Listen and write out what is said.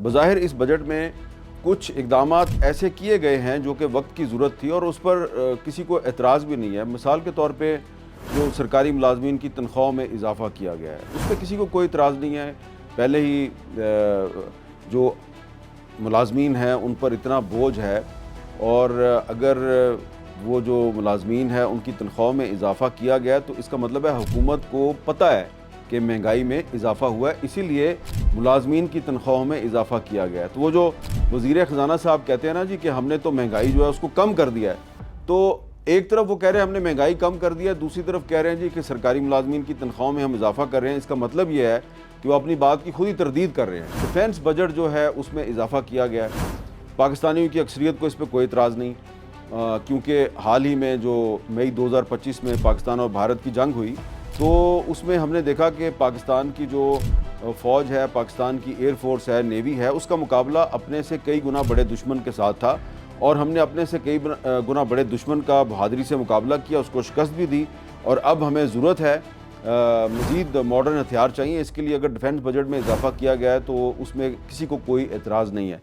बज़ाहिर इस बजट में कुछ इक़दामात ऐसे किए गए हैं जो कि वक्त की ज़रूरत थी और उस पर किसी को एतराज़ भी नहीं है। मिसाल के तौर पे जो सरकारी मुलाजमीन की तनख्वाहों में इजाफ़ा किया गया है, उस पर किसी को कोई एतराज़ नहीं है। पहले ही जो मुलाजमीन हैं उन पर इतना बोझ है, और अगर वो जो मुलाजमीन हैं उनकी तनख्वाहों में इजाफ़ा किया गया तो इसका मतलब है हुकूमत को पता है कि महंगाई में इजाफ़ा हुआ है, इसीलिए मुलाजमीन की तनख्वाहों में इजाफ़ा किया गया है। तो वो जो वज़ीर ख़ज़ाना साहब कहते हैं ना जी कि हमने तो महंगाई जो है उसको कम कर दिया है, तो एक तरफ वो कह रहे हैं हमने महंगाई कम कर दिया है, दूसरी तरफ कह रहे हैं जी कि सरकारी मुलाजमीन की तनख्वाहों में हम इजाफ़ा कर रहे हैं। इसका मतलब ये है कि वो अपनी बात की खुद ही तरदीद कर रहे हैं। डिफेंस बजट जो है उसमें इजाफ़ा किया गया है। पाकिस्तानियों की अक्सरियत को इस पर कोई एतराज़ नहीं, क्योंकि हाल ही में जो मई 2025 में पाकिस्तान और भारत की जंग हुई तो उसमें हमने देखा कि पाकिस्तान की जो फ़ौज है, पाकिस्तान की एयर फोर्स है, नेवी है, उसका मुकाबला अपने से कई गुना बड़े दुश्मन के साथ था, और हमने अपने से कई गुना बड़े दुश्मन का बहादुरी से मुकाबला किया, उसको शिकस्त भी दी। और अब हमें ज़रूरत है मज़ीद मॉडर्न हथियार चाहिए। इसके लिए अगर डिफेंस बजट में इजाफ़ा किया गया है तो उसमें किसी को कोई एतराज़ नहीं है।